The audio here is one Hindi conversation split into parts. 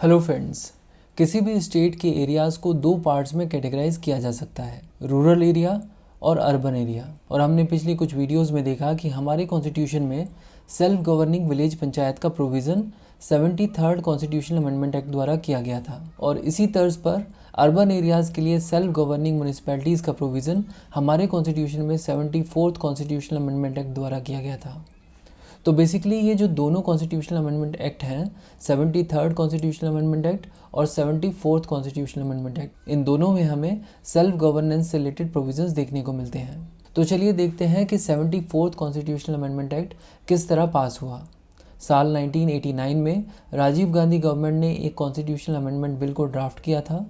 हेलो फ्रेंड्स, किसी भी स्टेट के एरियाज़ को दो पार्ट्स में कैटेगराइज किया जा सकता है, रूरल एरिया और अर्बन एरिया। और हमने पिछली कुछ वीडियोस में देखा कि हमारे कॉन्स्टिट्यूशन में सेल्फ गवर्निंग विलेज पंचायत का provision 73rd constitutional amendment act द्वारा किया गया था। और इसी तर्ज पर अर्बन एरियाज़ के लिए सेल्फ गवर्निंग म्यूनिसिपैलिटीज़ का प्रोविज़न हमारे कॉन्स्टिट्यूशन में 74th कॉन्स्टिट्यूशनल अमेंडमेंट एक्ट द्वारा किया गया था। तो बेसिकली ये जो दोनों कॉन्स्टिट्यूशनल अमेंडमेंट एक्ट हैं, 73rd कॉन्स्टिट्यूशनल अमेंडमेंट एक्ट और 74th कॉन्स्टिट्यूशनल अमेंडमेंट एक्ट, इन दोनों में हमें सेल्फ गवर्नेंस से रिलेटेड प्रोविजंस देखने को मिलते हैं। तो चलिए देखते हैं कि 74th कॉन्स्टिट्यूशनल अमेंडमेंट एक्ट किस तरह पास हुआ। साल 1989 में राजीव गांधी गवर्नमेंट ने एक कॉन्स्टिट्यूशनल अमेंडमेंट बिल को ड्राफ्ट किया था।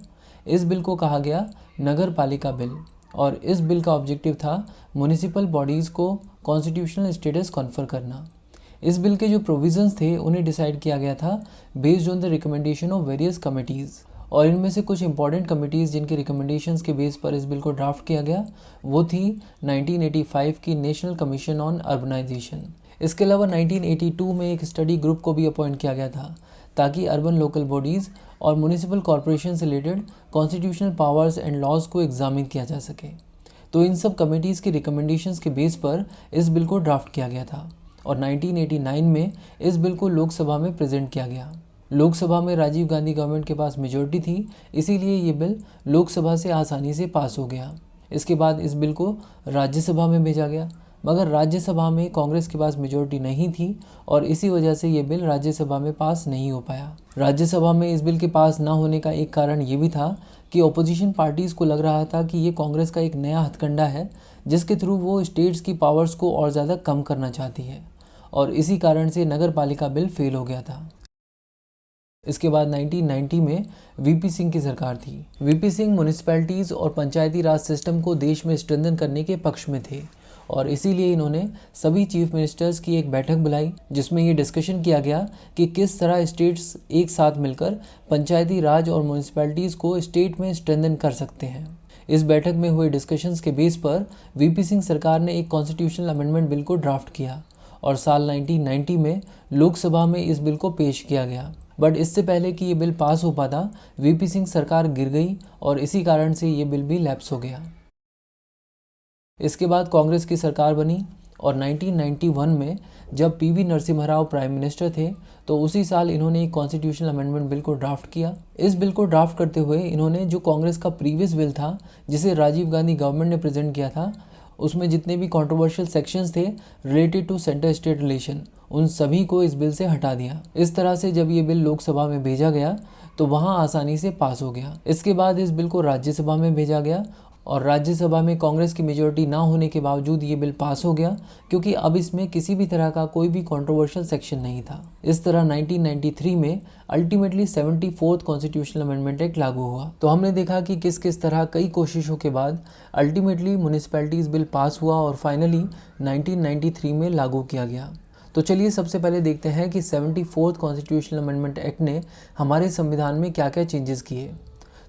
इस बिल को कहा गया नगर पालिका बिल, और इस बिल का ऑब्जेक्टिव था म्यूनिसिपल बॉडीज़ को कॉन्स्टिट्यूशनल स्टेटस कॉन्फर करना। इस बिल के जो प्रोविजंस थे उन्हें डिसाइड किया गया था based on the recommendation of various committees, और इनमें से कुछ इंपॉर्टेंट कमिटीज़ जिनके रिकमेंडेशंस के बेस पर इस बिल को ड्राफ्ट किया गया वो थी 1985 की नेशनल कमीशन ऑन अर्बनाइजेशन। इसके अलावा 1982 में एक स्टडी ग्रुप को भी अपॉइंट किया गया था ताकि अर्बन लोकल बॉडीज़ और म्यूनिसिपल कॉरपोरेशन से related constitutional powers and laws को एग्जामिन किया जा सके। तो इन सब कमिटीज़ की रिकमेंडेशंस के बेस पर इस बिल को ड्राफ्ट किया गया था और 1989 में इस बिल को लोकसभा में प्रेजेंट किया गया। लोकसभा में राजीव गांधी गवर्नमेंट के पास मेजॉरिटी थी, इसीलिए ये बिल लोकसभा से आसानी से पास हो गया। इसके बाद इस बिल को राज्यसभा में भेजा गया, मगर राज्यसभा में कांग्रेस के पास मेजॉरिटी नहीं थी और इसी वजह से ये बिल राज्यसभा में पास नहीं हो पाया। राज्यसभा में इस बिल के पास ना होने का एक कारण ये भी था कि ऑपोजिशन पार्टीज़ को लग रहा था कि ये कांग्रेस का एक नया हथकंडा है जिसके थ्रू वो स्टेट्स की पावर्स को और ज़्यादा कम करना चाहती है, और इसी कारण से नगर पालिका बिल फेल हो गया था। इसके बाद 1990 में वीपी सिंह की सरकार थी। वीपी सिंह म्यूनिसिपैलिटीज़ और पंचायती राज सिस्टम को देश में स्ट्रेंथन करने के पक्ष में थे और इसीलिए इन्होंने सभी चीफ मिनिस्टर्स की एक बैठक बुलाई जिसमें ये डिस्कशन किया गया कि किस तरह स्टेट्स एक साथ मिलकर पंचायती राज और म्यूनिसिपैलिटीज़ को स्टेट में स्ट्रेंथन कर सकते हैं। इस बैठक में हुए डिस्कशंस के बेस पर वीपी सिंह सरकार ने एक कॉन्स्टिट्यूशनल अमेंडमेंट बिल को ड्राफ्ट किया और साल 1990 में लोकसभा में इस बिल को पेश किया गया। बट इससे पहले कि ये बिल पास हो पाता, वीपी सिंह सरकार गिर गई और इसी कारण से ये बिल भी लैप्स हो गया। इसके बाद कांग्रेस की सरकार बनी और 1991 में जब PV Narasimha Rao prime minister थे तो उसी साल इन्होंने एक कॉन्स्टिट्यूशनल अमेंडमेंट बिल को ड्राफ्ट किया। इस बिल को ड्राफ्ट करते हुए इन्होंने जो कांग्रेस का प्रीवियस बिल था जिसे राजीव गांधी गवर्नमेंट ने प्रेजेंट किया था, उसमें जितने भी कंट्रोवर्शियल सेक्शंस थे related to centre state relation, उन सभी को इस बिल से हटा दिया। इस तरह से जब ये बिल लोकसभा में भेजा गया तो वहाँ आसानी से पास हो गया। इसके बाद इस बिल को राज्यसभा में भेजा गया और राज्यसभा में कांग्रेस की मेजॉरिटी ना होने के बावजूद ये बिल पास हो गया क्योंकि अब इसमें किसी भी तरह का कोई भी कंट्रोवर्शियल सेक्शन नहीं था। इस तरह 1993 में ultimately 74th constitutional amendment act लागू हुआ। तो हमने देखा कि किस किस तरह कई कोशिशों के बाद अल्टीमेटली म्यूनिसिपैलिटीज़ बिल पास हुआ और फाइनली 1993 में लागू किया गया। तो चलिए सबसे पहले देखते हैं कि 74th कॉन्स्टिट्यूशनल अमेंडमेंट एक्ट ने हमारे संविधान में क्या क्या चेंजेस किए।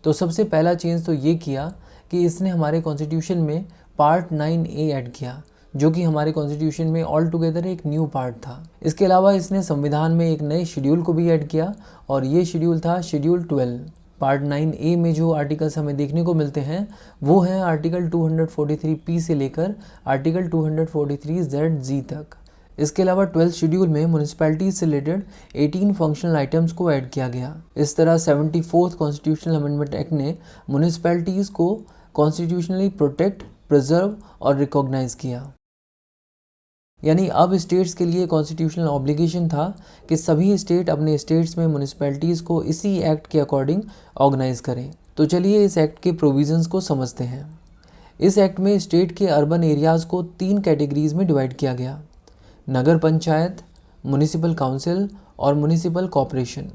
तो सबसे पहला चेंज तो ये किया कि इसने हमारे कॉन्स्टिट्यूशन में पार्ट 9A ऐड किया, जो कि हमारे कॉन्स्टिट्यूशन में ऑल टुगेदर एक न्यू पार्ट था। इसके अलावा इसने संविधान में एक नए शेड्यूल को भी ऐड किया और ये शेड्यूल था शेड्यूल 12। पार्ट 9A में जो आर्टिकल्स हमें देखने को मिलते हैं वो हैं आर्टिकल 243P से लेकर आर्टिकल 243ZG तक। इसके अलावा 12th शेड्यूल में म्यूनिसिपैलिटीज से रिलेटेड 18 फंक्शनल आइटम्स को ऐड किया गया। इस तरह 74th कॉन्स्टिट्यूशनल अमेंडमेंट एक्ट ने म्यूनिसिपैलिटीज को कॉन्स्टिट्यूशनली प्रोटेक्ट, प्रिजर्व और रिकॉग्नाइज किया। यानी अब स्टेट्स के लिए कॉन्स्टिट्यूशनल ऑब्लिगेशन था कि सभी स्टेट अपने स्टेट्स में म्यूनिसिपैलिटीज़ को इसी एक्ट के अकॉर्डिंग ऑर्गेनाइज करें। तो चलिए इस एक्ट के प्रोविजंस को समझते हैं। इस एक्ट में स्टेट के अर्बन एरियाज़ को 3 कैटेगरीज में डिवाइड किया गया: नगर पंचायत, म्यूनिसिपल काउंसिल और म्यूनिसिपल कॉरपोरेशन।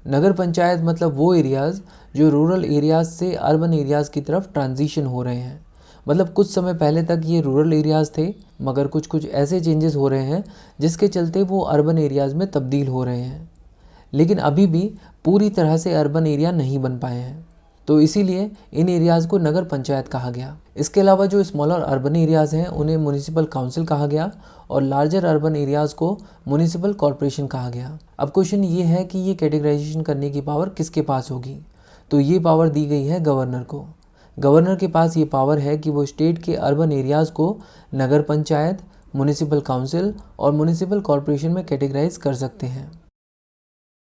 नगर पंचायत मतलब वो एरियाज़ जो रूरल एरियाज़ से अर्बन एरियाज़ की तरफ ट्रांजिशन हो रहे हैं। मतलब कुछ समय पहले तक ये रूरल एरियाज़ थे मगर कुछ ऐसे चेंजेस हो रहे हैं जिसके चलते वो अर्बन एरियाज़ में तब्दील हो रहे हैं, लेकिन अभी भी पूरी तरह से अर्बन एरिया नहीं बन पाए हैं। तो इसीलिए इन एरियाज़ को नगर पंचायत कहा गया। इसके अलावा जो स्मॉलर अर्बन एरियाज़ हैं उन्हें म्युनिसिपल काउंसिल कहा गया और लार्जर अर्बन एरियाज़ को म्युनिसिपल कॉरपोरेशन कहा गया। अब क्वेश्चन ये है कि ये कैटेगराइजेशन करने की पावर किसके पास होगी? तो ये पावर दी गई है गवर्नर को। गवर्नर के पास ये पावर है कि वो स्टेट के अर्बन एरियाज़ को नगर पंचायत, म्युनिसिपल काउंसिल और म्युनिसिपल कॉरपोरेशन में कैटेगराइज कर सकते हैं।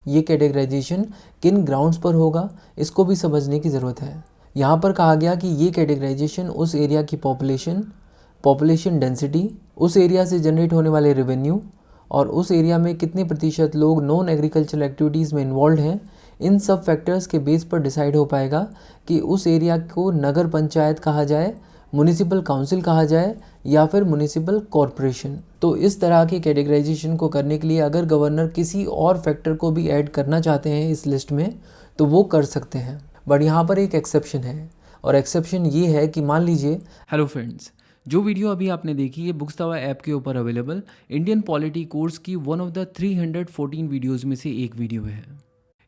ये कैटेगराइजेशन किन ग्राउंड्स पर होगा इसको भी समझने की ज़रूरत है। यहाँ पर कहा गया कि ये कैटेगराइजेशन उस एरिया की पॉपुलेशन डेंसिटी, उस एरिया से जनरेट होने वाले रेवेन्यू और उस एरिया में कितने प्रतिशत लोग नॉन एग्रीकल्चरल एक्टिविटीज़ में इन्वॉल्व हैं, इन सब फैक्टर्स के बेस पर डिसाइड हो पाएगा कि उस एरिया को नगर पंचायत कहा जाए, म्युनिसिपल काउंसिल कहा जाए या फिर म्युनिसिपल कॉरपोरेशन। तो इस तरह की कैटेगराइजेशन को करने के लिए अगर गवर्नर किसी और फैक्टर को भी ऐड करना चाहते हैं इस लिस्ट में तो वो कर सकते हैं। बट यहाँ पर एक एक्सेप्शन है और एक्सेप्शन ये है कि मान लीजिए, हेलो फ्रेंड्स, जो वीडियो अभी आपने देखी है बुक्सटावा ऐप के ऊपर अवेलेबल इंडियन पॉलिटी कोर्स की वन ऑफ द 314 वीडियोज़ में से एक वीडियो है।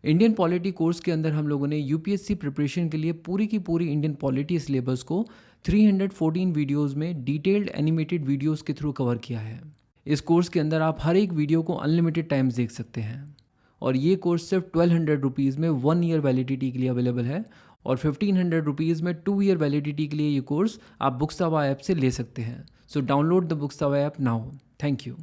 इंडियन पॉलिटी कोर्स के अंदर हम लोगों ने यूपीएससी प्रिपरेशन के लिए पूरी की पूरी इंडियन पॉलिटी सिलेबस को 314 वीडियोस में डिटेल्ड एनिमेटेड वीडियोस के थ्रू कवर किया है। इस कोर्स के अंदर आप हर एक वीडियो को अनलिमिटेड टाइम्स देख सकते हैं और ये कोर्स सिर्फ 1200 रुपीज़ में 1 ईयर वैलिडिटी के लिए अवेलेबल है और 1500 रुपीज़ में 2 ईयर वैलिडिटी के लिए ये कोर्स आप बुक्सटावा ऐप से ले सकते हैं। So download the Bookstawa app now. Thank you.